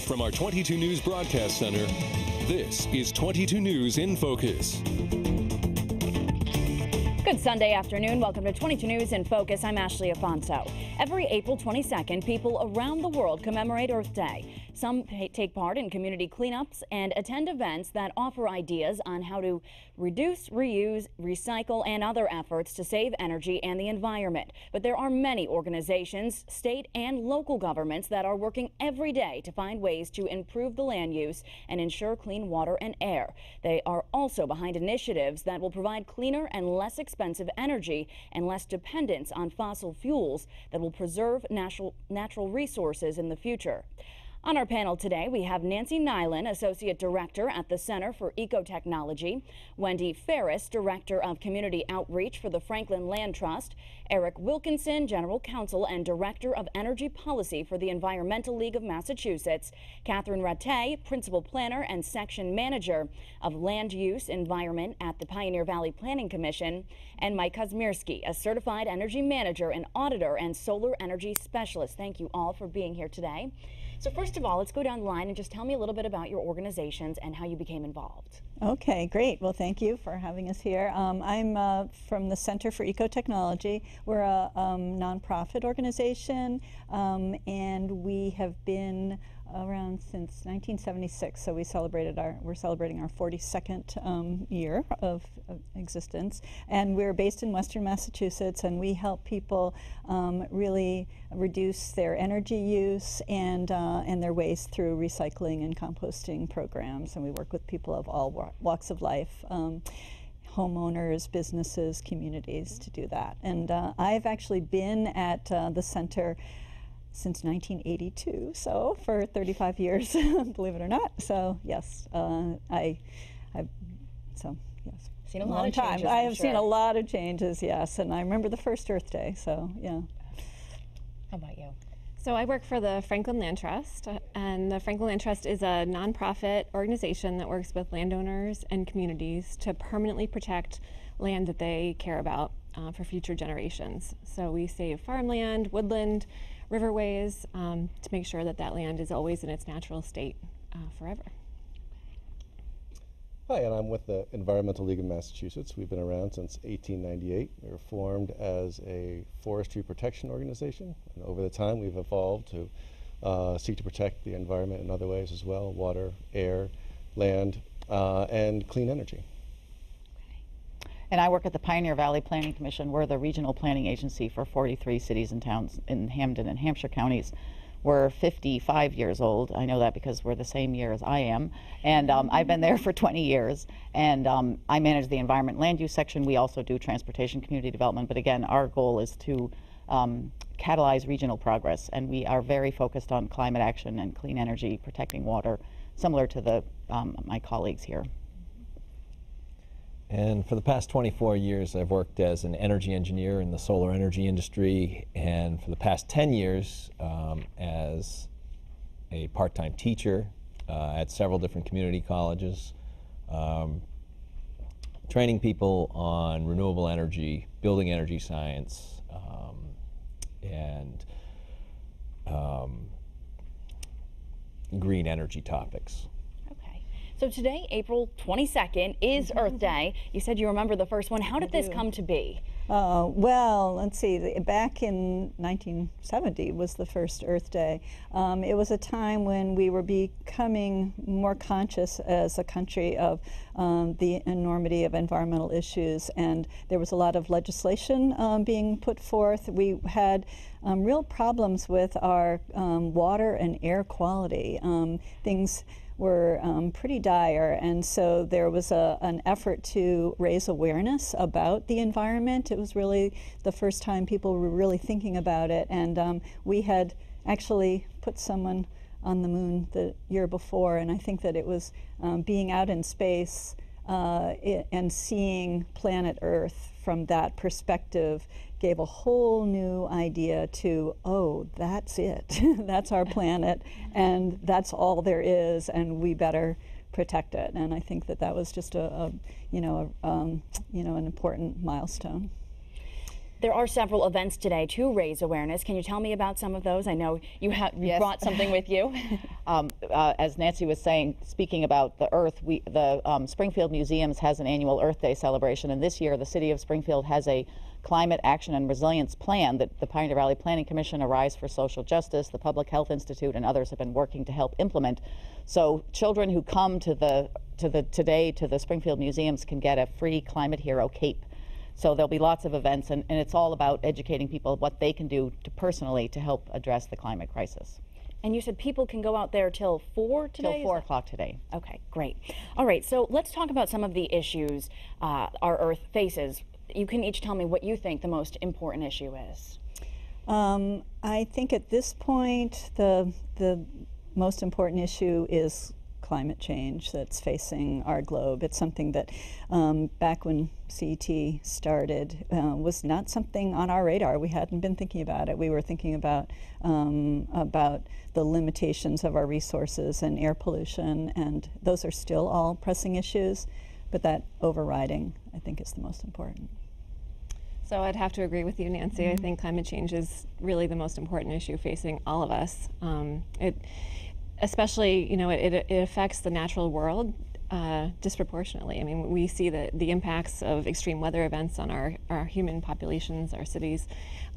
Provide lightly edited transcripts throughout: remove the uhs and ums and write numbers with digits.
From our 22 News Broadcast Center, this is 22 News in Focus. Good Sunday afternoon. Welcome to 22 News in Focus. I'm Ashley Afonso. Every April 22nd, people around the world commemorate Earth Day. Some take part in community cleanups and attend events that offer ideas on how to reduce, reuse, recycle, and other efforts to save energy and the environment. But there are many organizations, state and local governments that are working every day to find ways to improve the land use and ensure clean water and air. They are also behind initiatives that will provide cleaner and less expensive energy and less dependence on fossil fuels that will preserve natural resources in the future. On our panel today, we have Nancy Nyland, Associate Director at the Center for Ecotechnology, Wendy Ferris, Director of Community Outreach for the Franklin Land Trust, Eric Wilkinson, General Counsel and Director of Energy Policy for the Environmental League of Massachusetts, Catherine Rattay, Principal Planner and Section Manager of Land Use Environment at the Pioneer Valley Planning Commission, and Mike Kosmierski, a Certified Energy Manager and Auditor and Solar Energy Specialist. Thank you all for being here today. So first of all, let's go down the line and just tell me a little bit about your organizations and how you became involved. Okay, great. Well, thank you for having us here. I'm from the Center for Ecotechnology. We're a nonprofit organization, and we have been around since 1976. So we're celebrating our 42nd year of existence, and we're based in Western Massachusetts, and we help people really reduce their energy use and their waste through recycling and composting programs. And we work with people of all walks of life. Homeowners, businesses, communities to do that. And I've actually been at the center since 1982, so for 35 years, believe it or not. So yes, yes. Seen a lot of changes, I have seen a lot of changes, yes, and I remember the first Earth Day, so yeah. How about you? So I work for the Franklin Land Trust, and the Franklin Land Trust is a nonprofit organization that works with landowners and communities to permanently protect land that they care about for future generations. So we save farmland, woodland, riverways to make sure that that land is always in its natural state forever. Hi, and I'm with the Environmental League of Massachusetts. We've been around since 1898. We were formed as a forestry protection organization, and over the time we've evolved to seek to protect the environment in other ways as well: water, air, land, and clean energy. And I work at the Pioneer Valley Planning Commission. We're the regional planning agency for 43 cities and towns in Hampden and Hampshire counties. We're 55 years old. I know that because we're the same year as I am. And I've been there for 20 years. And I manage the environment land use section. We also do transportation community development. But again, our goal is to catalyze regional progress. And we are very focused on climate action and clean energy, protecting water, similar to my colleagues here. And for the past 24 years, I've worked as an energy engineer in the solar energy industry, and for the past 10 years as a part-time teacher at several different community colleges, training people on renewable energy, building energy science, and green energy topics. So today, April 22nd, is Earth Day. You said you remember the first one. How did this come to be? Well, let's see. Back in 1970 was the first Earth Day. It was a time when we were becoming more conscious as a country of the enormity of environmental issues, and there was a lot of legislation being put forth. We had real problems with our water and air quality. Things were pretty dire, and so there was an effort to raise awareness about the environment. It was really the first time people were really thinking about it, and we had actually put someone on the moon the year before, and I think that it was being out in space and seeing planet Earth from that perspective gave a whole new idea to, oh, that's it. That's our planet, and that's all there is, and we better protect it. And I think that that was just an important milestone. There are several events today to raise awareness. Can you tell me about some of those? I know you brought something with you. As Nancy was saying, speaking about the Earth, the Springfield Museums has an annual Earth Day celebration, and this year the City of Springfield has a Climate Action and Resilience Plan that the Pioneer Valley Planning Commission, Arise for Social Justice, the Public Health Institute, and others have been working to help implement. So children who come to the Springfield Museums can get a free Climate Hero cape. So there'll be lots of events, and it's all about educating people what they can do personally to help address the climate crisis. And you said people can go out there till 4 today? Till 4 o'clock today. Okay, great. All right, so let's talk about some of the issues our Earth faces. You can each tell me what you think the most important issue is. I think at this point the most important issue is climate change that's facing our globe. It's something that back when CET started was not something on our radar. We hadn't been thinking about it. We were thinking about the limitations of our resources and air pollution, and those are still all pressing issues, but that overriding, I think, is the most important. So I'd have to agree with you, Nancy. I think climate change is really the most important issue facing all of us. Especially, it affects the natural world disproportionately. I mean, we see the impacts of extreme weather events on our human populations, our cities,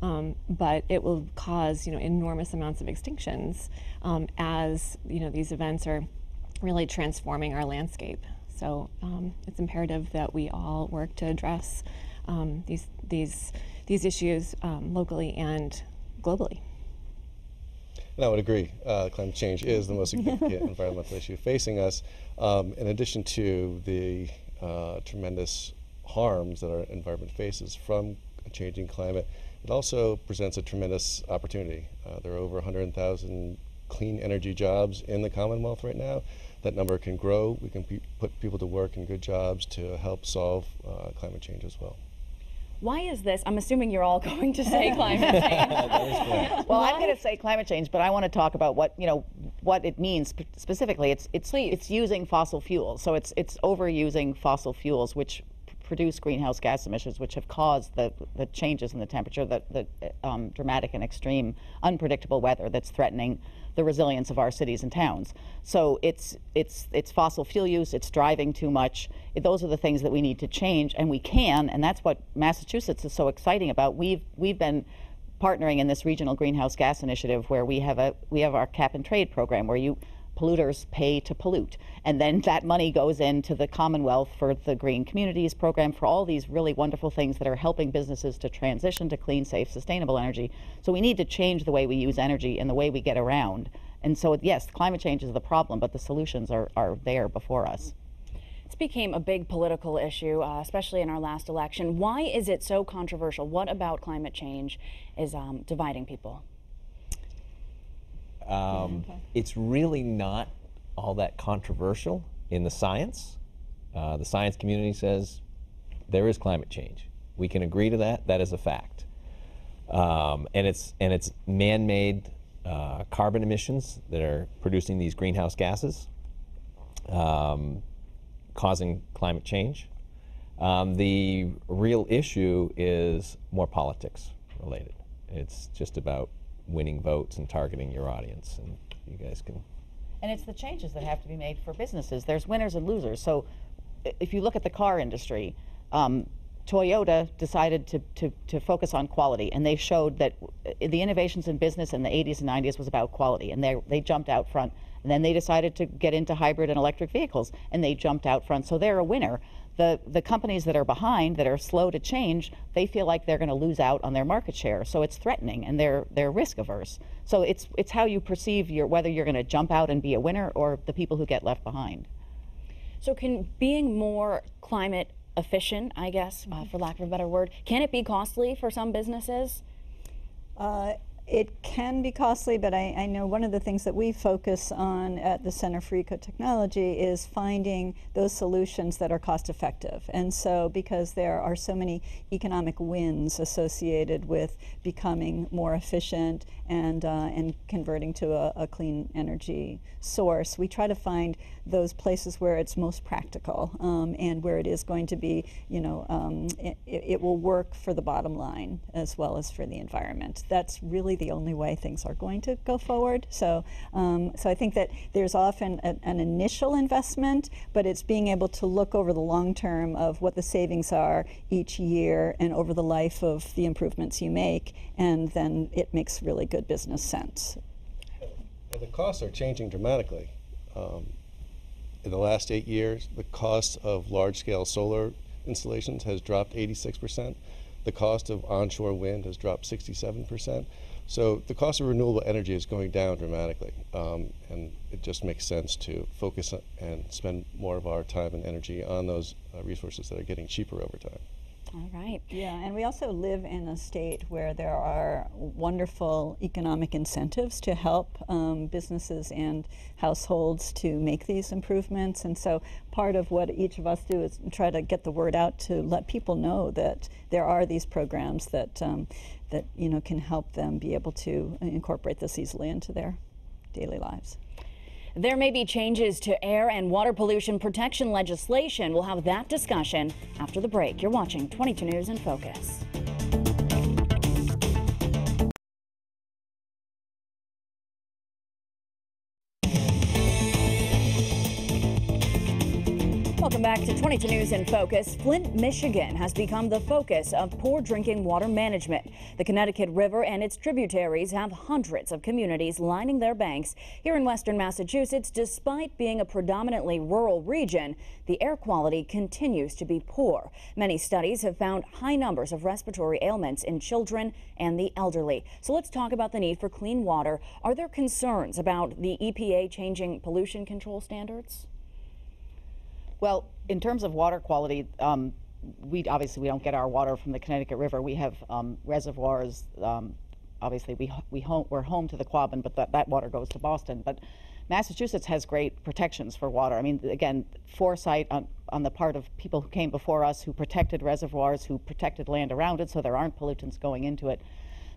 but it will cause, enormous amounts of extinctions as, these events are really transforming our landscape. So it's imperative that we all work to address these issues locally and globally. And I would agree. Climate change is the most significant environmental issue facing us. In addition to the tremendous harms that our environment faces from a changing climate, it also presents a tremendous opportunity. There are over 100,000 clean energy jobs in the Commonwealth right now. That number can grow. We can put people to work in good jobs to help solve climate change as well. Why is this? I'm assuming you're all going to say climate change. Well, I'm going to say climate change, but I want to talk about what it means specifically. It's using fossil fuels. So it's overusing fossil fuels, which produce greenhouse gas emissions, which have caused the changes in the temperature, the dramatic and extreme unpredictable weather that's threatening the resilience of our cities and towns. So it's fossil fuel use, it's driving too much. Those are the things that we need to change, and we can, and that's what Massachusetts is so exciting about. We've been partnering in this regional greenhouse gas initiative where we have our cap and trade program where polluters pay to pollute, and then that money goes into the Commonwealth for the Green Communities program, for all these really wonderful things that are helping businesses to transition to clean, safe, sustainable energy. So we need to change the way we use energy and the way we get around. And so yes, climate change is the problem, but the solutions are there before us. This became a big political issue, especially in our last election. Why is it so controversial? What about climate change is dividing people? It's really not all that controversial in the science. The science community says there is climate change. We can agree to that. That is a fact. And it's man-made carbon emissions that are producing these greenhouse gases, causing climate change. The real issue is more politics related. It's just about winning votes and targeting your audience, and you guys can. And it's the changes that have to be made for businesses. There's winners and losers. So if you look at the car industry, Toyota decided to focus on quality, and they showed that the innovations in business in the 80s and 90s was about quality, and they jumped out front. And then they decided to get into hybrid and electric vehicles, and they jumped out front. So they're a winner. The companies that are behind, that are slow to change, they feel like they're going to lose out on their market share. So it's threatening, and they're risk averse. So it's how you perceive whether you're going to jump out and be a winner or the people who get left behind. So can being more climate efficient, I guess, for lack of a better word, can it be costly for some businesses? It can be costly, but I know one of the things that we focus on at the Center for Ecotechnology is finding those solutions that are cost effective. And so because there are so many economic wins associated with becoming more efficient and converting to a clean energy source, we try to find those places where it's most practical and where it is going to be, it will work for the bottom line as well as for the environment. That's really the only way things are going to go forward. So I think that there's often an initial investment, but it's being able to look over the long term of what the savings are each year and over the life of the improvements you make, and then it makes really good business sense. And the costs are changing dramatically. In the last 8 years, the cost of large-scale solar installations has dropped 86%. The cost of onshore wind has dropped 67%. So the cost of renewable energy is going down dramatically, and it just makes sense to focus and spend more of our time and energy on those resources that are getting cheaper over time. All right. Yeah, and we also live in a state where there are wonderful economic incentives to help businesses and households to make these improvements. And so part of what each of us do is try to get the word out to let people know that there are these programs that can help them be able to incorporate this easily into their daily lives. There may be changes to air and water pollution protection legislation. We'll have that discussion after the break. You're watching 22 News in Focus. Welcome back to 22 News in Focus. Flint, Michigan has become the focus of poor drinking water management. The Connecticut River and its tributaries have hundreds of communities lining their banks. Here in western Massachusetts, despite being a predominantly rural region, the air quality continues to be poor. Many studies have found high numbers of respiratory ailments in children and the elderly. So let's talk about the need for clean water. Are there concerns about the EPA changing pollution control standards? Well, in terms of water quality, we don't get our water from the Connecticut River. We have reservoirs. Obviously, we're home to the Quabbin, but that water goes to Boston. But Massachusetts has great protections for water. I mean, again, foresight on the part of people who came before us, who protected reservoirs, who protected land around it, so there aren't pollutants going into it.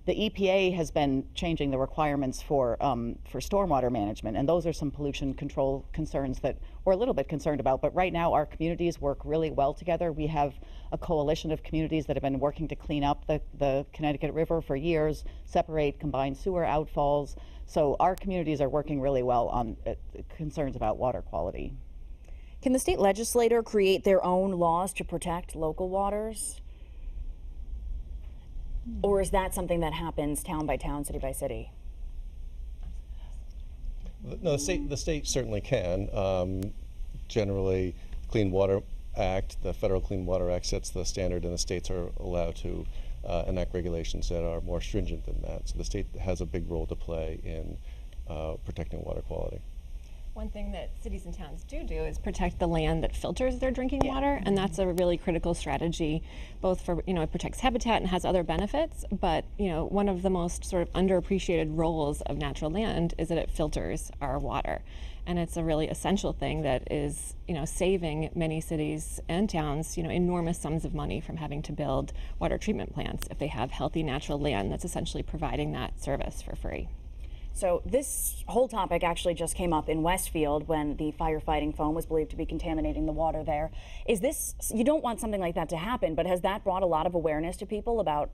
The EPA has been changing the requirements for stormwater management, and those are some pollution control concerns that we're a little bit concerned about. But right now, our communities work really well together. We have a coalition of communities that have been working to clean up the Connecticut River for years, separate combined sewer outfalls. So our communities are working really well on concerns about water quality. Can the state legislature create their own laws to protect local waters? Or is that something that happens town by town, city by city? No, the state certainly can. Generally, Clean Water Act, the Federal Clean Water Act sets the standard, and the states are allowed to enact regulations that are more stringent than that. So the state has a big role to play in protecting water quality. One thing that cities and towns do is protect the land that filters their drinking water, and that's a really critical strategy, both for, it protects habitat and has other benefits, but, one of the most sort of underappreciated roles of natural land is that it filters our water. And it's a really essential thing that is, saving many cities and towns, enormous sums of money from having to build water treatment plants if they have healthy natural land that's essentially providing that service for free. So this whole topic actually just came up in Westfield when the firefighting foam was believed to be contaminating the water there. Is this, you don't want something like that to happen, but has that brought a lot of awareness to people about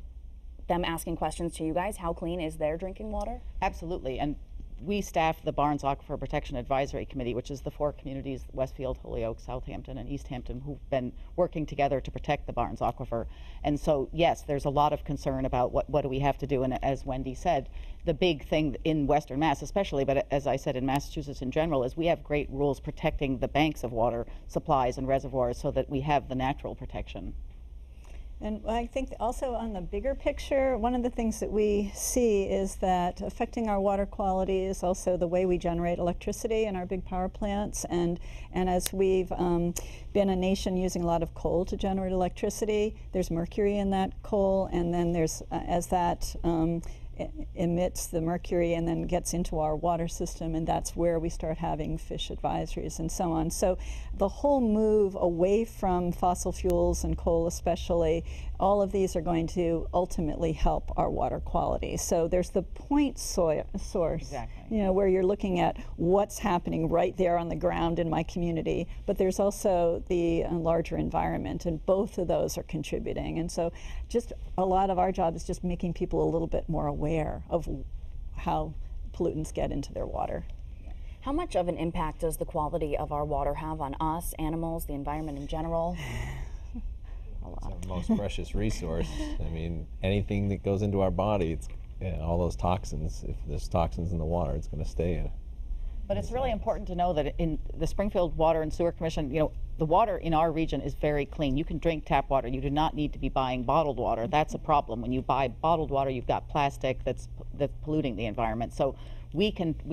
them asking questions to you guys? How clean is their drinking water? Absolutely. And we staff the Barnes Aquifer Protection Advisory Committee, which is the 4 communities, Westfield, Holyoke, Southampton, and East Hampton, who've been working together to protect the Barnes Aquifer. And so, yes, there's a lot of concern about what do we have to do. And as Wendy said, the big thing in Western Mass especially, but as I said in Massachusetts in general, is we have great rules protecting the banks of water supplies and reservoirs so that we have the natural protection. And I think also on the bigger picture, one of the things that we see is that affecting our water quality is also the way we generate electricity in our big power plants. And as we've been a nation using a lot of coal to generate electricity, there's mercury in that coal, and then there's, as that emits the mercury and then gets into our water system, and that's where we start having fish advisories and so on. So the whole move away from fossil fuels and coal especially, all of these are going to ultimately help our water quality. So there's the point source, Exactly. you know, where you're looking at what's happening right there on the ground in my community, but there's also the larger environment, and both of those are contributing. And so just a lot of our job is just making people a little bit more aware of how pollutants get into their water. How much of an impact does the quality of our water have on us, animals, the environment in general? It's our most precious resource. I mean, anything that goes into our body, it's all those toxins. If there's toxins in the water, it's going to stay in. But it's really important to know that in the Springfield Water and Sewer Commission, you know, the water in our region is very clean. You can drink tap water. You do not need to be buying bottled water. That's a problem. When you buy bottled water, you've got plastic that's polluting the environment. So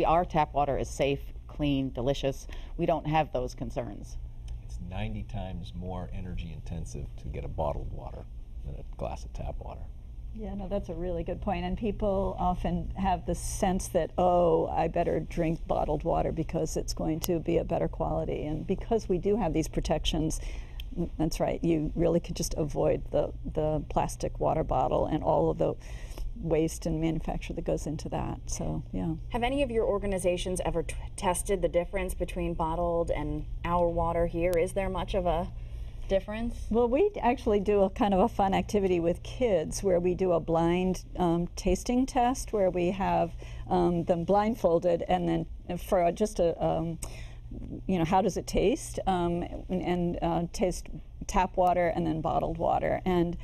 our tap water is safe, clean, delicious. We don't have those concerns. It's 90 times more energy intensive to get a bottled water than a glass of tap water. Yeah, no, that's a really good point. And people often have the sense that, oh, I better drink bottled water because it's going to be a better quality. And because we do have these protections, that's right, you really could just avoid the plastic water bottle and all of the waste and manufacture that goes into that. So, yeah. Have any of your organizations ever tested the difference between bottled and our water here? Is there much of a difference? Well, we actually do a kind of a fun activity with kids where we do a blind tasting test where we have them blindfolded, and then for just a, you know, how does it taste, and taste tap water and then bottled water. And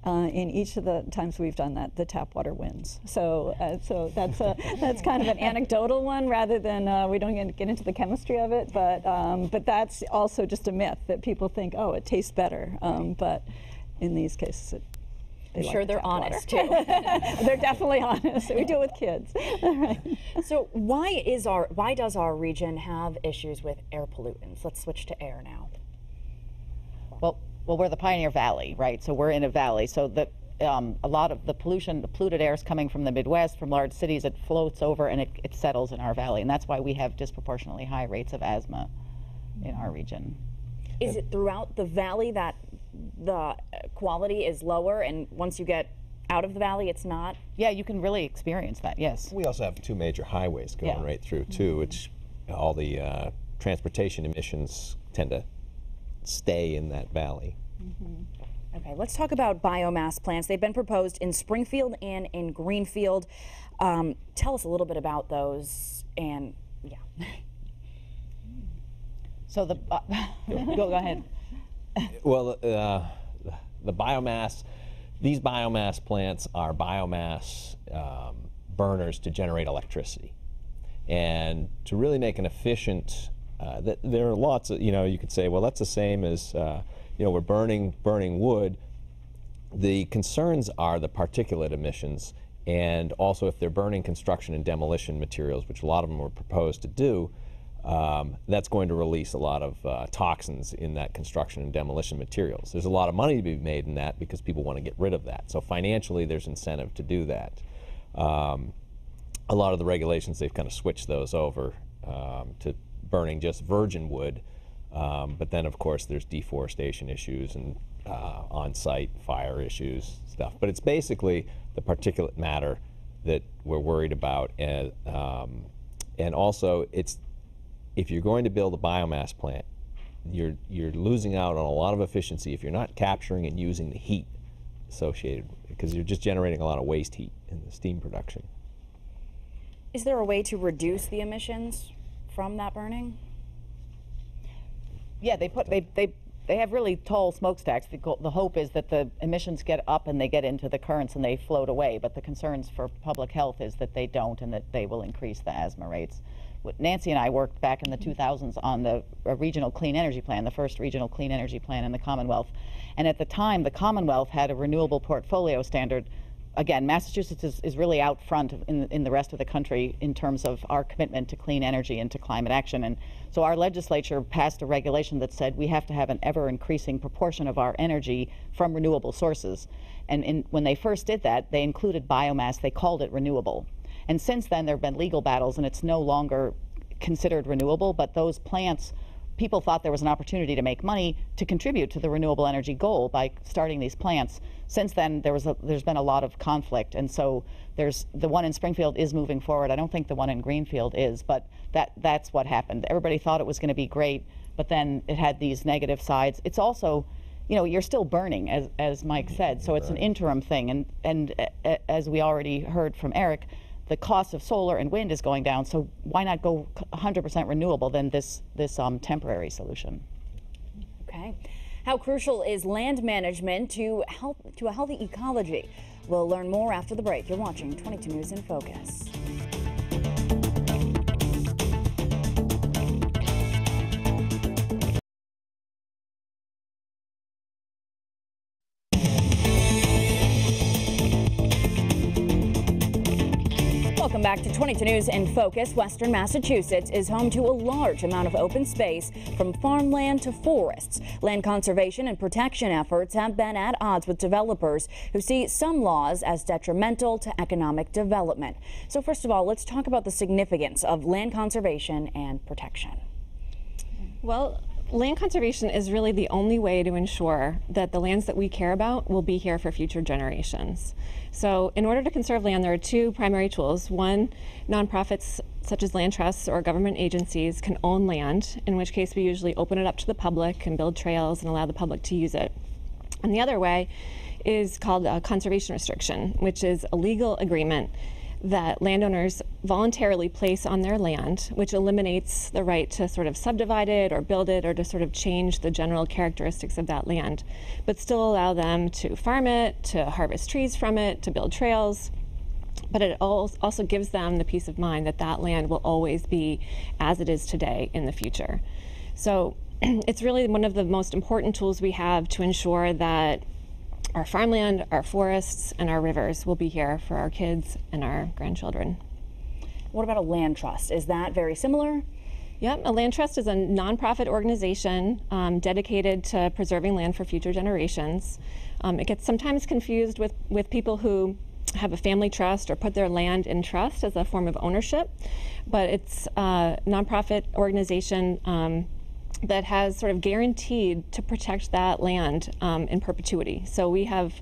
in each of the times we've done that, the tap water wins. So, so that's kind of an anecdotal one, rather than we don't get into the chemistry of it. But that's also just a myth that people think, oh, it tastes better. But in these cases, I'm sure they're honest too. They're definitely honest. We do it with kids. Right. So why does our region have issues with air pollutants? Let's switch to air now. Well, we're the Pioneer Valley, right? So we're in a valley. So that a lot of the pollution, the polluted air is coming from the Midwest, from large cities. It floats over and it settles in our valley. And that's why we have disproportionately high rates of asthma in our region. Is it throughout the valley that the quality is lower, and once you get out of the valley, it's not? Yeah, you can really experience that, yes. We also have two major highways going right through, too, which all the transportation emissions tend to stay in that valley. Okay, let's talk about biomass plants. They've been proposed in Springfield and in Greenfield. Tell us a little bit about those, and yeah. So the go ahead. Well, the biomass, these biomass plants are biomass burners to generate electricity, and to really make an efficient. There are lots of, you could say, well, that's the same as, we're burning wood. The concerns are the particulate emissions, and also if they're burning construction and demolition materials, which a lot of them were proposed to do, that's going to release a lot of toxins in that construction and demolition materials. There's a lot of money to be made in that because people want to get rid of that. So financially, there's incentive to do that. A lot of the regulations, they've kind of switched those over to burning just virgin wood, but then of course there's deforestation issues and on-site fire issues stuff. But it's basically the particulate matter that we're worried about, and also it's, if you're going to build a biomass plant, you're losing out on a lot of efficiency if you're not capturing and using the heat associated, because you're just generating a lot of waste heat in the steam production. Is there a way to reduce the emissions from that burning? Yeah, they have really tall smokestacks. The hope is that the emissions get up and they get into the currents and they float away, but the concerns for public health is that they don't, and that they will increase the asthma rates. Nancy and I worked back in the 2000s on the regional clean energy plan, the first regional clean energy plan in the Commonwealth. And at the time, the Commonwealth had a renewable portfolio standard again, Massachusetts is really out front in the rest of the country in terms of our commitment to clean energy and to climate action. And so our legislature passed a regulation that said we have to have an ever-increasing proportion of our energy from renewable sources. And when they first did that, they included biomass. They called it renewable. And since then, there have been legal battles, and it's no longer considered renewable, but those plants, people thought there was an opportunity to make money to contribute to the renewable energy goal by starting these plants. Since then, there's been a lot of conflict, and so the one in Springfield is moving forward. I don't think the one in Greenfield is, but that's what happened. Everybody thought it was going to be great, but then it had these negative sides. It's also, you're still burning, as Mike said, so it's an interim thing, and as we already heard from Eric, the cost of solar and wind is going down, so why not go 100% renewable than this temporary solution? Okay. How crucial is land management to a healthy ecology? We'll learn more after the break. You're watching 22 News in Focus. Welcome back to 22 News in Focus. Western Massachusetts is home to a large amount of open space, from farmland to forests. Land conservation and protection efforts have been at odds with developers who see some laws as detrimental to economic development. So first of all, let's talk about the significance of land conservation and protection. Well, land conservation is really the only way to ensure that the lands that we care about will be here for future generations. So in order to conserve land, there are two primary tools. One, nonprofits such as land trusts or government agencies can own land, in which case we usually open it up to the public and build trails and allow the public to use it. And the other way is called a conservation restriction, which is a legal agreement that landowners voluntarily place on their land, which eliminates the right to sort of subdivide it or build it or to sort of change the general characteristics of that land, but still allow them to farm it, to harvest trees from it, to build trails. But it also gives them the peace of mind that that land will always be as it is today in the future. So it's really one of the most important tools we have to ensure that our farmland, our forests, and our rivers will be here for our kids and our grandchildren. What about a land trust? Is that very similar? Yep, a land trust is a nonprofit organization dedicated to preserving land for future generations. It gets sometimes confused with people who have a family trust or put their land in trust as a form of ownership, but it's a nonprofit organization that has sort of guaranteed to protect that land in perpetuity. So we have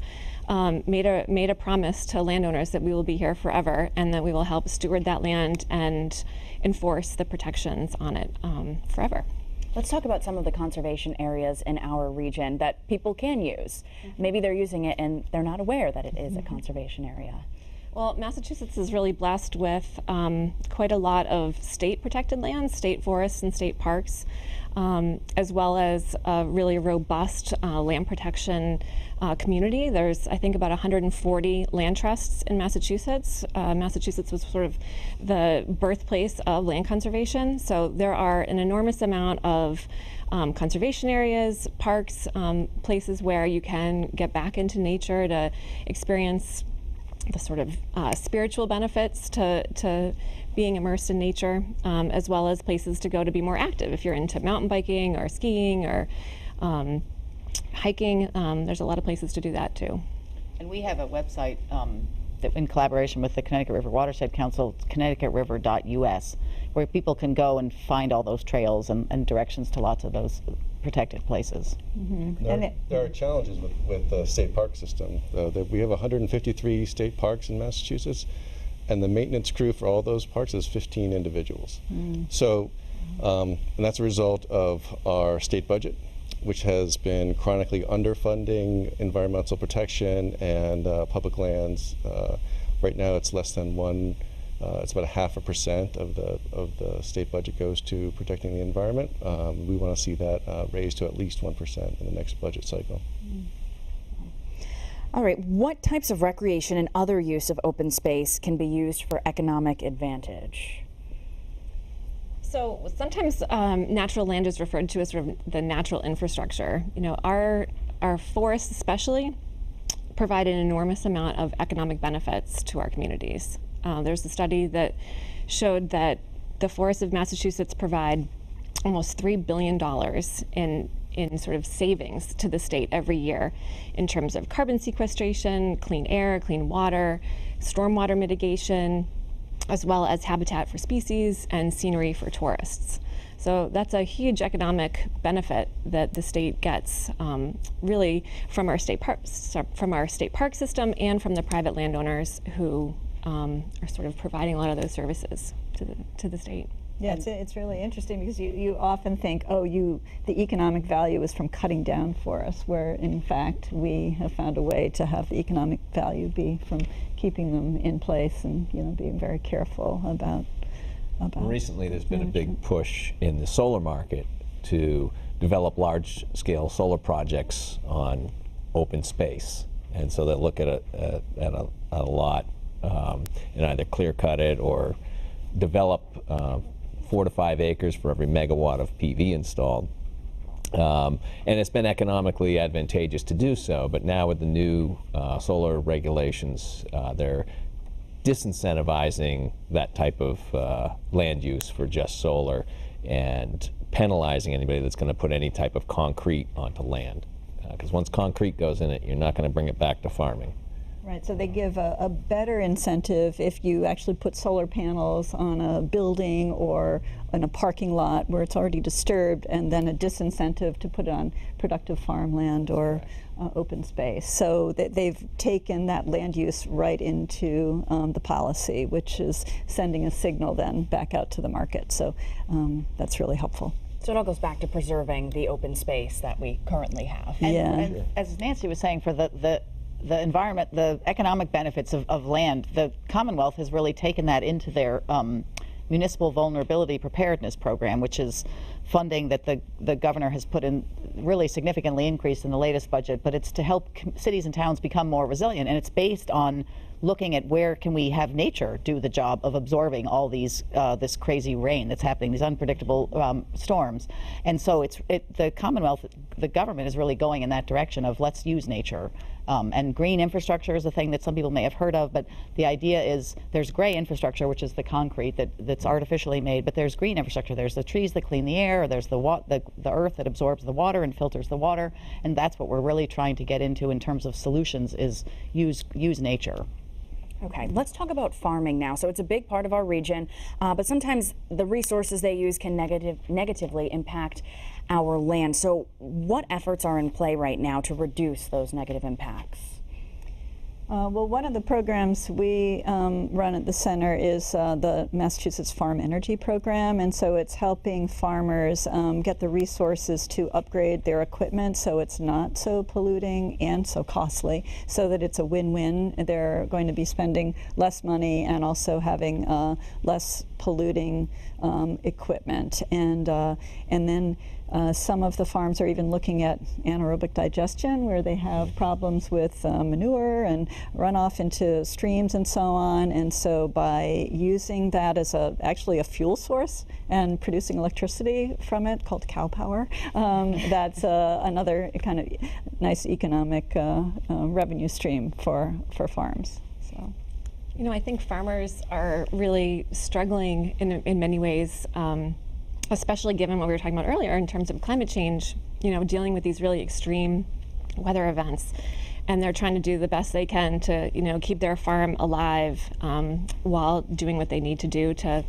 made a promise to landowners that we will be here forever and that we will help steward that land and enforce the protections on it forever. Let's talk about some of the conservation areas in our region that people can use. Maybe they're using it and they're not aware that it is a conservation area. Well, Massachusetts is really blessed with quite a lot of state protected lands, state forests and state parks, as well as a really robust land protection community. There's, I think, about 140 land trusts in Massachusetts. Massachusetts was sort of the birthplace of land conservation, so there are an enormous amount of conservation areas, parks, places where you can get back into nature to experience the sort of spiritual benefits to being immersed in nature, as well as places to go to be more active. If you're into mountain biking or skiing or hiking, there's a lot of places to do that too. And we have a website that, in collaboration with the Connecticut River Watershed Council, connecticutriver.us, where people can go and find all those trails and directions to lots of those protected places. There are challenges with the state park system. We have 153 state parks in Massachusetts, and the maintenance crew for all those parks is 15 individuals. So, and that's a result of our state budget, which has been chronically underfunding environmental protection and public lands. Right now, it's less than it's about 0.5% of the state budget goes to protecting the environment. We want to see that raised to at least 1% in the next budget cycle. All right, what types of recreation and other use of open space can be used for economic advantage? So sometimes natural land is referred to as sort of the natural infrastructure. You know, our forests especially provide an enormous amount of economic benefits to our communities. There's a study that showed that the forests of Massachusetts provide almost $3 billion in sort of savings to the state every year in terms of carbon sequestration, clean air, clean water, stormwater mitigation, as well as habitat for species and scenery for tourists. So that's a huge economic benefit that the state gets, really from our state park system and from the private landowners who are sort of providing a lot of those services to the state. Yeah, it's really interesting because you often think, oh, the economic value is from cutting down forests, where in fact we have found a way to have the economic value be from keeping them in place and being very careful about. Recently, there's been a big push in the solar market to develop large-scale solar projects on open space, and so they look at a lot and either clear-cut it or develop 4 to 5 acres for every megawatt of PV installed. And it's been economically advantageous to do so, but now with the new solar regulations, they're disincentivizing that type of land use for just solar and penalizing anybody that's going to put any type of concrete onto land. Because once concrete goes in it, you're not going to bring it back to farming. Right, so they give a better incentive if you actually put solar panels on a building or in a parking lot where it's already disturbed, and then a disincentive to put it on productive farmland or open space. So they've taken that land use right into the policy, which is sending a signal then back out to the market. So that's really helpful. So it all goes back to preserving the open space that we currently have. And as Nancy was saying, for the environment, the economic benefits of land, the Commonwealth has really taken that into their Municipal Vulnerability Preparedness Program, which is funding that the governor has put in, really significantly increased in the latest budget, but it's to help cities and towns become more resilient, and it's based on looking at where can we have nature do the job of absorbing all these this crazy rain that's happening, these unpredictable storms. And so the Commonwealth, the government is really going in that direction of let's use nature. And green infrastructure is a thing that some people may have heard of, but the idea is there's gray infrastructure, which is the concrete that's artificially made, but there's green infrastructure. There's the trees that clean the air, there's the earth that absorbs the water and filters the water, and that's what we're really trying to get into in terms of solutions, is use nature. Okay, let's talk about farming now. So it's a big part of our region, but sometimes the resources they use can negatively impact our land. So what efforts are in play right now to reduce those negative impacts? Well, one of the programs we run at the center is the Massachusetts Farm Energy Program, and so it's helping farmers get the resources to upgrade their equipment so it's not so polluting and so costly, so that it's a win-win. They're going to be spending less money and also having less polluting equipment, and then some of the farms are even looking at anaerobic digestion, where they have problems with manure and runoff into streams and so on. And so by using that as actually a fuel source and producing electricity from it, called cow power, that's another kind of nice economic revenue stream for farms. So. I think farmers are really struggling in many ways, especially given what we were talking about earlier in terms of climate change, dealing with these really extreme weather events. And they're trying to do the best they can to, keep their farm alive while doing what they need to do to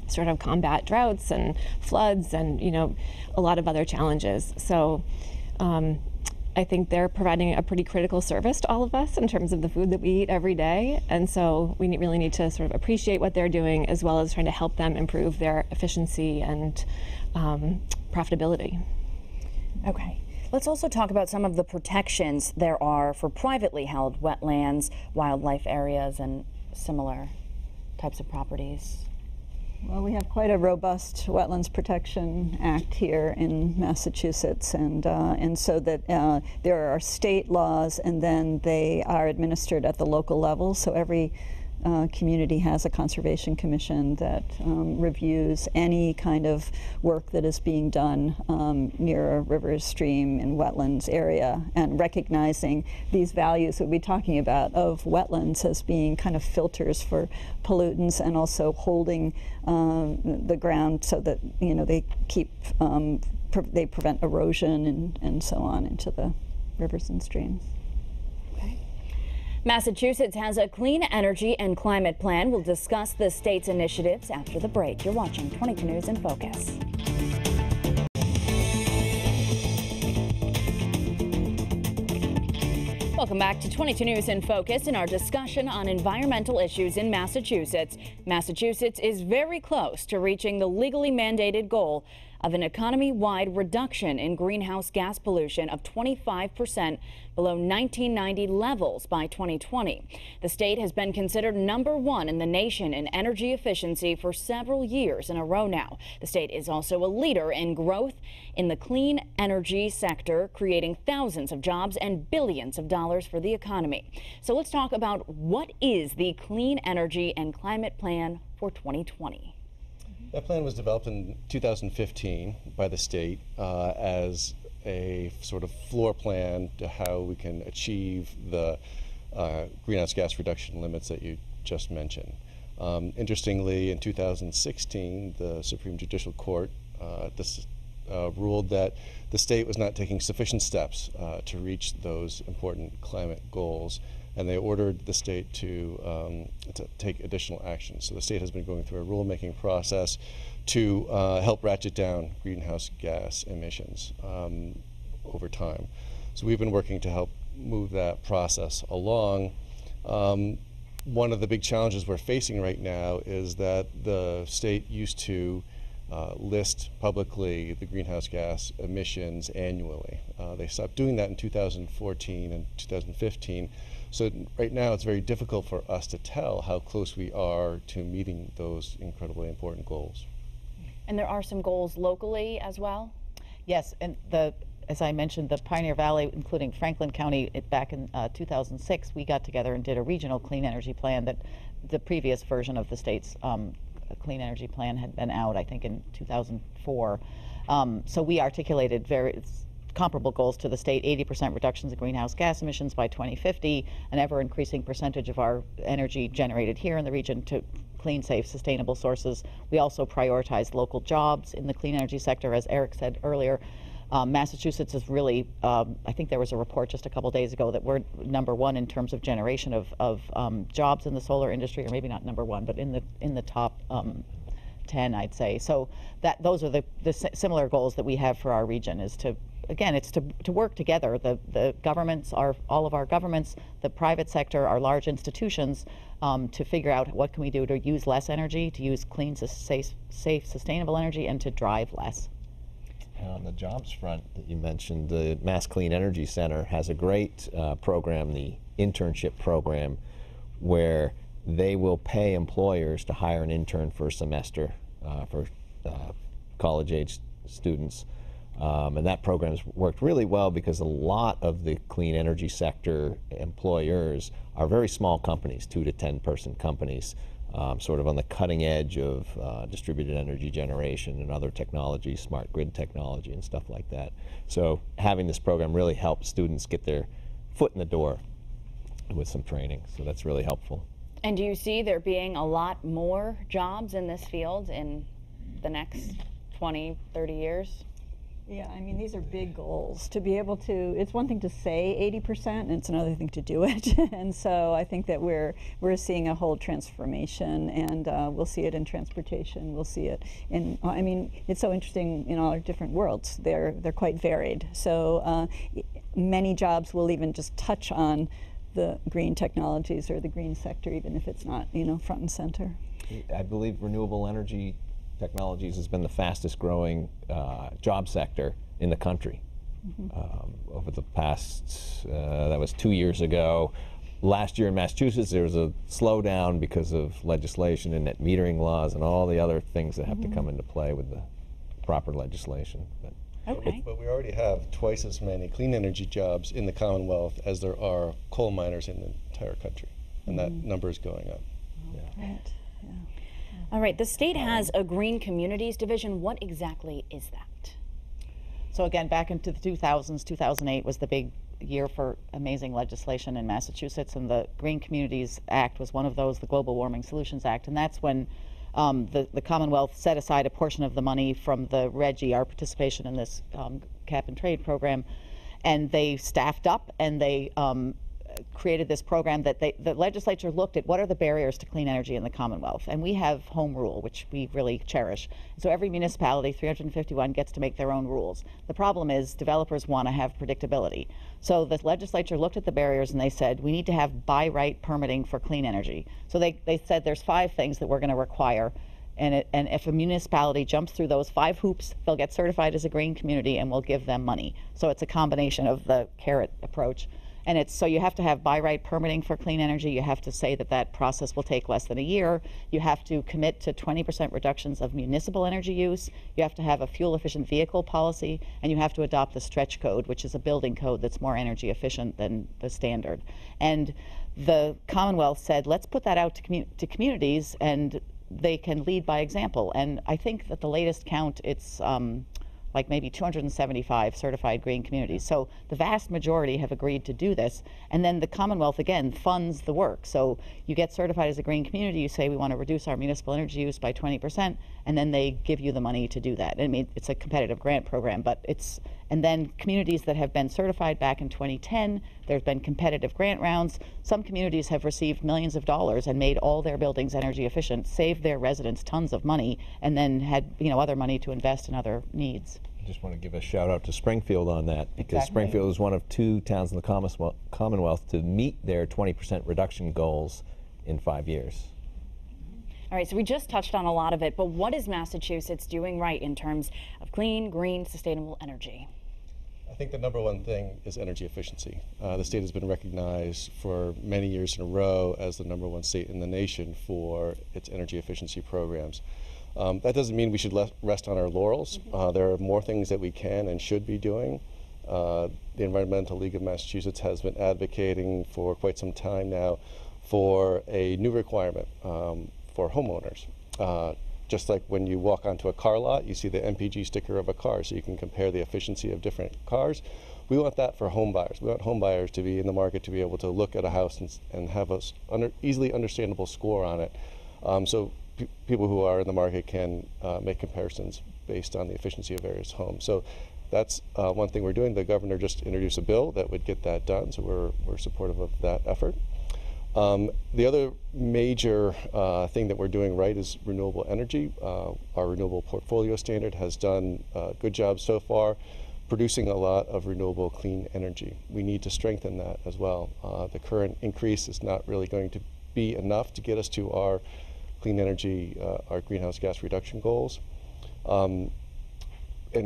sort of combat droughts and floods and, a lot of other challenges. So I think they're providing a pretty critical service to all of us in terms of the food that we eat every day. And so we really need to sort of appreciate what they're doing, as well as trying to help them improve their efficiency and profitability. Okay. Let's also talk about some of the protections there are for privately held wetlands, wildlife areas, and similar types of properties. Well, we have quite a robust Wetlands Protection Act here in Massachusetts, and so that there are state laws, and then they are administered at the local level. So every community has a conservation commission that reviews any kind of work that is being done near a river, stream, and wetlands area, and recognizing these values that we're talking about of wetlands as being kind of filters for pollutants, and also holding the ground so that they keep they prevent erosion and so on into the rivers and streams. Massachusetts has a clean energy and climate plan. We'll discuss the state's initiatives after the break. You're watching 22 News in Focus. Welcome back to 22 News in Focus and our discussion on environmental issues in Massachusetts. Massachusetts is very close to reaching the legally mandated goal of an economy-wide reduction in greenhouse gas pollution of 25% below 1990 levels by 2020. The state has been considered #1 in the nation in energy efficiency for several years in a row now. The state is also a leader in growth in the clean energy sector, creating thousands of jobs and billions of dollars for the economy. So let's talk about what is the Clean Energy and Climate Plan for 2020. That plan was developed in 2015 by the state as a sort of floor plan to how we can achieve the greenhouse gas reduction limits that you just mentioned. Interestingly, in 2016, the Supreme Judicial Court ruled that the state was not taking sufficient steps to reach those important climate goals, and they ordered the state to take additional action. So the state has been going through a rulemaking process to help ratchet down greenhouse gas emissions over time. So we've been working to help move that process along. One of the big challenges we're facing right now is that the state used to list publicly the greenhouse gas emissions annually. They stopped doing that in 2014 and 2015. So right now it's very difficult for us to tell how close we are to meeting those incredibly important goals. And there are some goals locally as well? Yes, and as I mentioned, the Pioneer Valley, including Franklin County, back in 2006, we got together and did a regional clean energy plan that the previous version of the state's clean energy plan had been out, I think, in 2004. So we articulated very comparable goals to the state: 80% reductions in greenhouse gas emissions by 2050, an ever-increasing percentage of our energy generated here in the region to clean, safe, sustainable sources. We also prioritized local jobs in the clean energy sector, as Eric said earlier. Massachusetts is really, I think there was a report just a couple days ago that we're #1 in terms of generation of jobs in the solar industry, or maybe not #1, but in the top 10, I'd say. So those are the similar goals that we have for our region, is to, again, it's to work together. The governments, all of our governments, the private sector, our large institutions, to figure out what can we do to use less energy, to use clean, safe, sustainable energy, and to drive less. On the jobs front that you mentioned, the Mass Clean Energy Center has a great program, the internship program, where they will pay employers to hire an intern for a semester for college-age students. And that program's worked really well because a lot of the clean energy sector employers are very small companies, 2 to 10 person companies, sort of on the cutting edge of distributed energy generation and other technologies, smart grid technology and stuff like that. So having this program really helps students get their foot in the door with some training. So that's really helpful. And do you see there being a lot more jobs in this field in the next 20, 30 years? Yeah, I mean, these are big goals. To be able to, it's one thing to say 80%, and it's another thing to do it. And so I think that we're seeing a whole transformation, and we'll see it in transportation. We'll see it in, I mean, it's so interesting in all our different worlds. They're quite varied. So many jobs will even just touch on the green technologies or the green sector, even if it's not, front and center. I believe renewable energy technologies has been the fastest growing job sector in the country. Over the past, that was 2 years ago. Last year in Massachusetts there was a slowdown because of legislation and net metering laws and all the other things that have to come into play with the proper legislation. But we already have twice as many clean energy jobs in the Commonwealth as there are coal miners in the entire country, and that number is going up. Right. Yeah. All right, the state has a Green Communities Division. What exactly is that? So again, back into the 2000s, 2008 was the big year for amazing legislation in Massachusetts, and the Green Communities Act was one of those, the Global Warming Solutions Act, and that's when the Commonwealth set aside a portion of the money from the RGGI, our participation in this cap and trade program, and they staffed up and they created this program that the legislature looked at what are the barriers to clean energy in the Commonwealth. And we have home rule, which we really cherish. So every municipality, 351, gets to make their own rules. The problem is developers want to have predictability. So the legislature looked at the barriers and they said, we need to have by right permitting for clean energy. So they said there's 5 things that we're going to require. And if a municipality jumps through those 5 hoops, they'll get certified as a green community and we'll give them money. So it's a combination of the carrot approach. And it's so you have to have by right permitting for clean energy. You have to say that that process will take less than a year. You have to commit to 20% reductions of municipal energy use. You have to have a fuel efficient vehicle policy, and you have to adopt the stretch code, which is a building code that's more energy efficient than the standard. And the Commonwealth said, let's put that out to communities, and they can lead by example. And I think that the latest count, it's like maybe 275 certified green communities. So the vast majority have agreed to do this. And then the Commonwealth, again, funds the work. So you get certified as a green community, you say we want to reduce our municipal energy use by 20%, and then they give you the money to do that. I mean, it's a competitive grant program, but and then communities that have been certified back in 2010, there's been competitive grant rounds. Some communities have received millions of dollars and made all their buildings energy efficient, saved their residents tons of money, and then had other money to invest in other needs. I just want to give a shout out to Springfield on that, because Exactly. Springfield is one of 2 towns in the Commonwealth to meet their 20% reduction goals in 5 years. All right, so we just touched on a lot of it, but what is Massachusetts doing right in terms of clean, green, sustainable energy? I think the number one thing is energy efficiency. The state has been recognized for many years in a row as the number 1 state in the nation for its energy efficiency programs. That doesn't mean we should rest on our laurels. There are more things that we can and should be doing. The Environmental League of Massachusetts has been advocating for quite some time now for a new requirement for homeowners. Just like when you walk onto a car lot, you see the MPG sticker of a car so you can compare the efficiency of different cars. We want that for home buyers. We want home buyers to be in the market to be able to look at a house and have a easily understandable score on it. So people who are in the market can make comparisons based on the efficiency of various homes. So that's one thing we're doing. The governor just introduced a bill that would get that done, so we're supportive of that effort. The other major thing that we're doing right is renewable energy. Our renewable portfolio standard has done a good job so far producing a lot of renewable clean energy. We need to strengthen that as well. The current increase is not really going to be enough to get us to our clean energy, our greenhouse gas reduction goals. And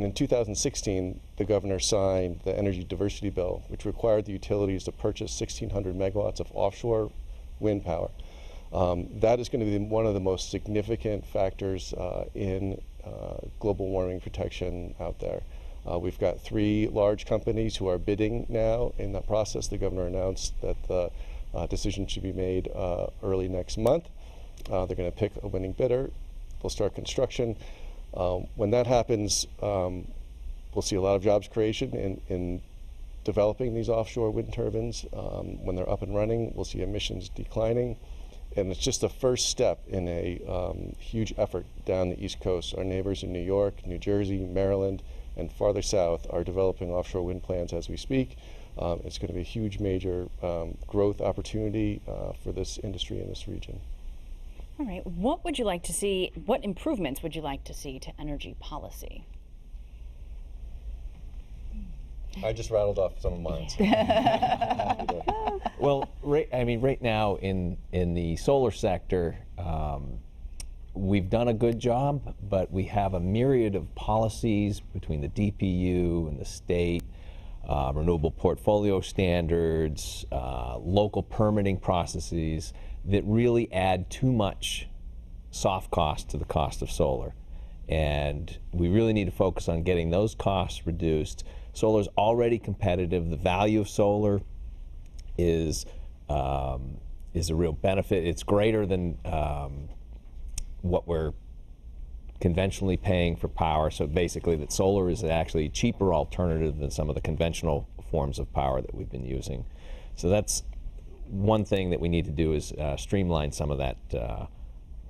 in 2016, the governor signed the Energy Diversity Bill, which required the utilities to purchase 1,600 megawatts of offshore wind power. That is going to be one of the most significant factors in global warming protection out there. We've got 3 large companies who are bidding now in that process. The governor announced that the decision should be made early next month. They're going to pick a winning bidder. They'll start construction. When that happens, we'll see a lot of jobs creation in developing these offshore wind turbines. When they're up and running, we'll see emissions declining. And it's just the first step in a huge effort down the East Coast. Our neighbors in New York, New Jersey, Maryland, and farther south are developing offshore wind plants as we speak. It's going to be a huge, major growth opportunity for this industry in this region. All right, what would you like to see, what improvements would you like to see to energy policy? I just rattled off some of mine. Well, right now in the solar sector, we've done a good job, but we have a myriad of policies between the DPU and the state, renewable portfolio standards, local permitting processes that really add too much soft cost to the cost of solar. And we really need to focus on getting those costs reduced. Solar is already competitive. The value of solar is is a real benefit. It's greater than what we're conventionally paying for power. So basically that solar is actually a cheaper alternative than some of the conventional forms of power that we've been using. So that's one thing that we need to do, is streamline some of that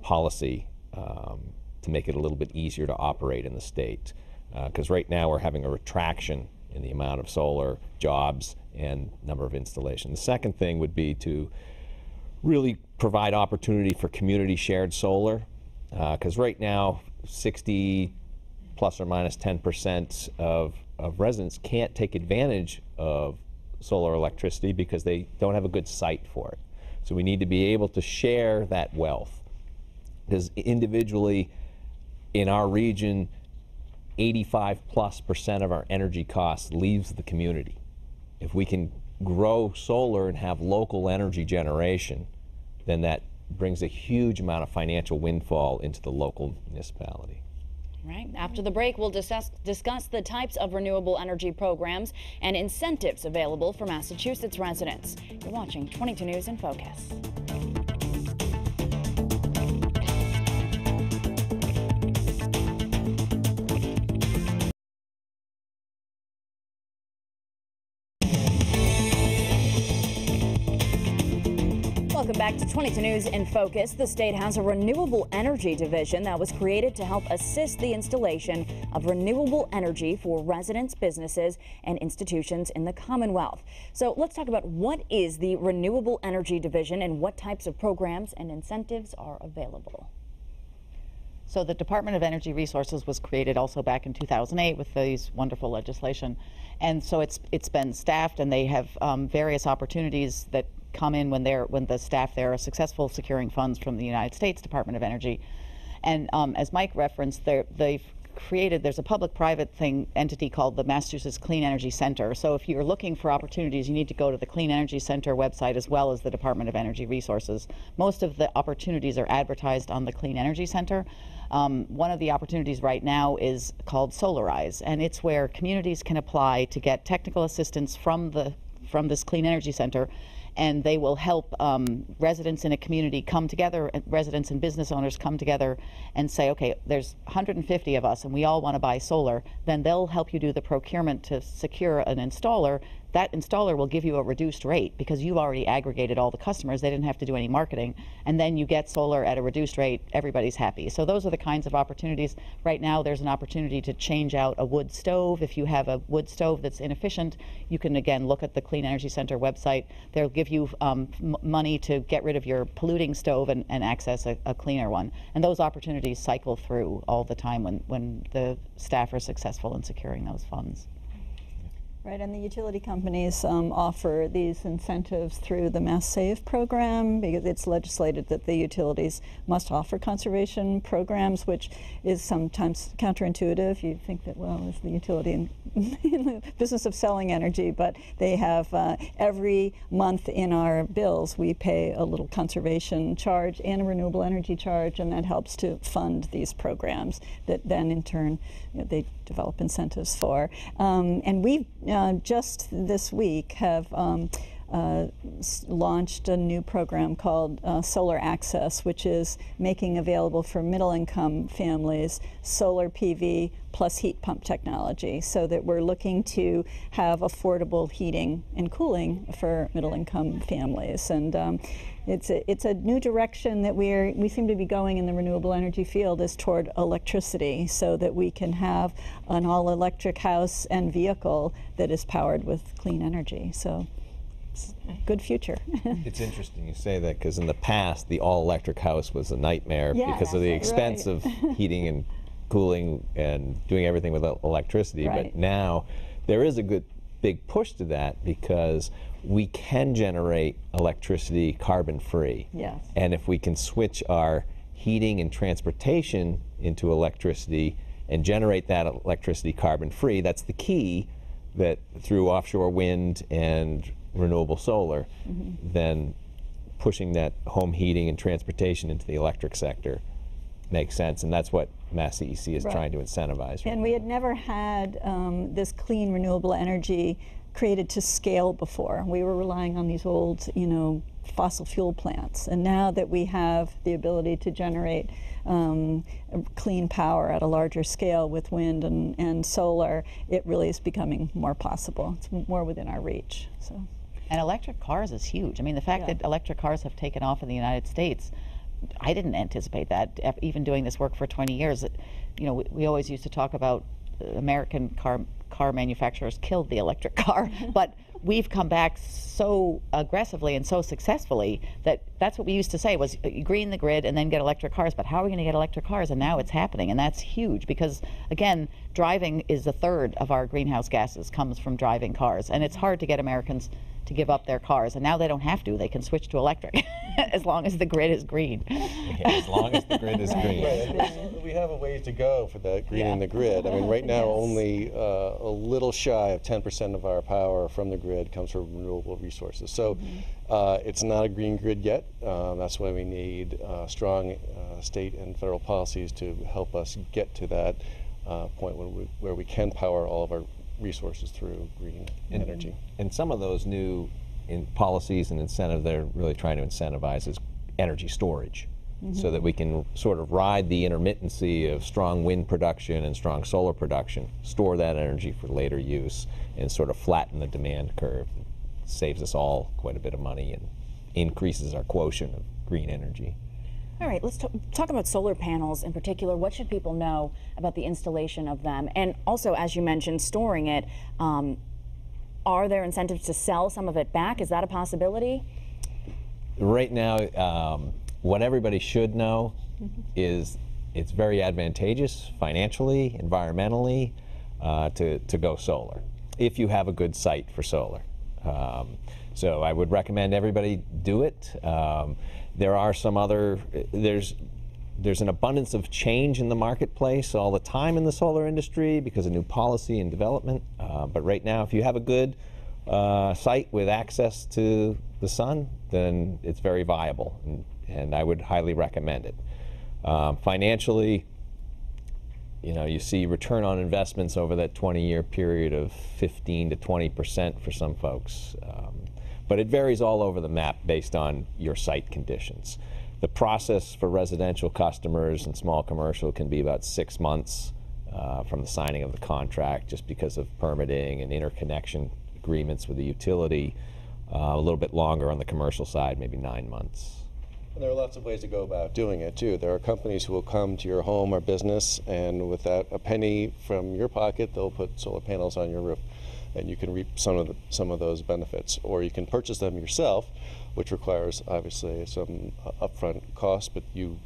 policy to make it a little bit easier to operate in the state. Because right now we're having a retraction in the amount of solar jobs and number of installations. The second thing would be to really provide opportunity for community shared solar, because right now 60 plus or minus 10% of residents can't take advantage of solar electricity because they don't have a good site for it. So we need to be able to share that wealth, because individually in our region 85+% of our energy costs leaves the community. If we can grow solar and have local energy generation, then that brings a huge amount of financial windfall into the local municipality. Right. After the break, we'll discuss the types of renewable energy programs and incentives available for Massachusetts residents. You're watching 22 News in Focus. Welcome back to 22 News in Focus. The state has a renewable energy division that was created to help assist the installation of renewable energy for residents, businesses, and institutions in the Commonwealth. So let's talk about what is the renewable energy division and what types of programs and incentives are available. So the Department of Energy Resources was created also back in 2008 with these wonderful legislation. And so it's been staffed, and they have various opportunities that come in when the staff there are successful securing funds from the United States Department of Energy. And as Mike referenced, there's a public-private entity called the Massachusetts Clean Energy Center. So if you're looking for opportunities, you need to go to the Clean Energy Center website as well as the Department of Energy Resources. Most of the opportunities are advertised on the Clean Energy Center. One of the opportunities right now is called Solarize, and it's where communities can apply to get technical assistance from this Clean Energy Center, and they will help residents in a community come together, residents and business owners come together and say, okay, there's 150 of us and we all want to buy solar. Then they'll help you do the procurement to secure an installer. That installer will give you a reduced rate because you've already aggregated all the customers. They didn't have to do any marketing. And then you get solar at a reduced rate. Everybody's happy. So those are the kinds of opportunities. Right now, there's an opportunity to change out a wood stove. If you have a wood stove that's inefficient, you can, again, look at the Clean Energy Center website. They'll give you money to get rid of your polluting stove and access a cleaner one. And those opportunities cycle through all the time when the staff are successful in securing those funds. Right, and the utility companies offer these incentives through the Mass Save program, because it's legislated that the utilities must offer conservation programs, which is sometimes counterintuitive. You think that, well, is the utility in the business of selling energy? But they have every month in our bills, we pay a little conservation charge and a renewable energy charge, and that helps to fund these programs that then in turn they develop incentives for. And we've just this week have launched a new program called Solar Access, which is making available for middle-income families solar PV plus heat pump technology, so that we're looking to have affordable heating and cooling for middle-income families. And it's a new direction that we seem to be going in the renewable energy field, is toward electricity, so that we can have an all-electric house and vehicle that is powered with clean energy. So it's a good future. It's interesting you say that, because in the past the all-electric house was a nightmare because of the expense of heating and cooling and doing everything with electricity. But now there is a good big push to that, because we can generate electricity carbon-free. Yes. And if we can switch our heating and transportation into electricity and generate that electricity carbon-free, that's the key, that through offshore wind and renewable solar, then pushing that home heating and transportation into the electric sector makes sense, and that's what Mass CEC is trying to incentivize. And we had never had this clean renewable energy created to scale before. We were relying on these old, fossil fuel plants. And now that we have the ability to generate clean power at a larger scale with wind and solar, it really is becoming more possible. It's more within our reach. So. And electric cars is huge. I mean, the fact that electric cars have taken off in the United States, I didn't anticipate that. Even doing this work for 20 years, you know, we always used to talk about American car manufacturers killed the electric car, but we've come back so aggressively and so successfully that's what we used to say was green the grid and then get electric cars. But how are we going to get electric cars? And now it's happening, and that's huge because, again, driving is a third of our greenhouse gases comes from driving cars, and it's hard to get Americans to give up their cars, and now they don't have to. They can switch to electric as long as the grid is green. Yeah, as long as the grid is green. Right. We have a ways to go for that greening the grid. I mean, right now only a little shy of 10% of our power from the grid comes from renewable resources. So it's not a green grid yet. That's why we need strong state and federal policies to help us get to that point where we can power all of our resources through green energy. And some of those new policies and incentives they're really trying to incentivize is energy storage, so that we can sort of ride the intermittency of strong wind production and strong solar production, store that energy for later use, and sort of flatten the demand curve. It saves us all quite a bit of money and increases our quotient of green energy. All right, let's talk about solar panels in particular. What should people know about the installation of them? And also, as you mentioned, storing it. Are there incentives to sell some of it back? Is that a possibility? Right now, what everybody should know is it's very advantageous financially, environmentally, to go solar, if you have a good site for solar. So I would recommend everybody do it. There are some other, there's an abundance of change in the marketplace all the time in the solar industry because of new policy and development. But right now, if you have a good site with access to the sun, then it's very viable, and I would highly recommend it. Financially, you know, you see return on investments over that 20-year period of 15 to 20% for some folks. But it varies all over the map based on your site conditions. The process for residential customers and small commercial can be about 6 months from the signing of the contract, just because of permitting and interconnection agreements with the utility. A little bit longer on the commercial side, maybe 9 months. And there are lots of ways to go about doing it too. There are companies who will come to your home or business, and without a penny from your pocket, they'll put solar panels on your roof, and you can reap some of those benefits. Or you can purchase them yourself, which requires obviously some upfront cost, but you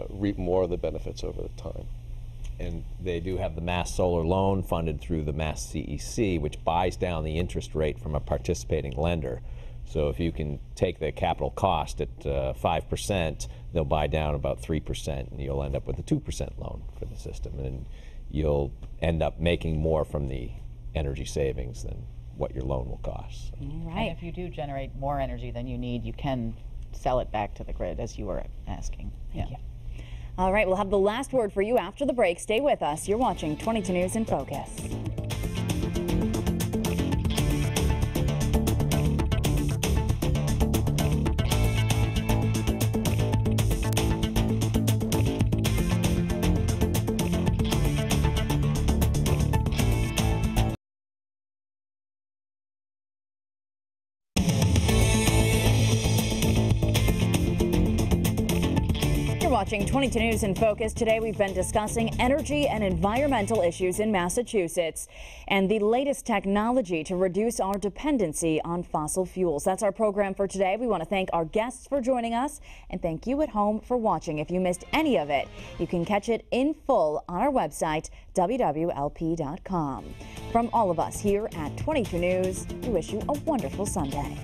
reap more of the benefits over the time. And they do have the Mass Solar Loan funded through the Mass CEC, which buys down the interest rate from a participating lender. So if you can take the capital cost at 5%, they'll buy down about 3%, and you'll end up with a 2% loan for the system. And you'll end up making more from the energy savings than what your loan will cost. All right. And if you do generate more energy than you need, you can sell it back to the grid, as you were asking. Thank you. All right, we'll have the last word for you after the break. Stay with us. You're watching 22 News in Focus. Watching 22 News in Focus. Today we've been discussing energy and environmental issues in Massachusetts and the latest technology to reduce our dependency on fossil fuels. That's our program for today. We want to thank our guests for joining us and thank you at home for watching. If you missed any of it, you can catch it in full on our website, wwlp.com. From all of us here at 22 News, we wish you a wonderful Sunday.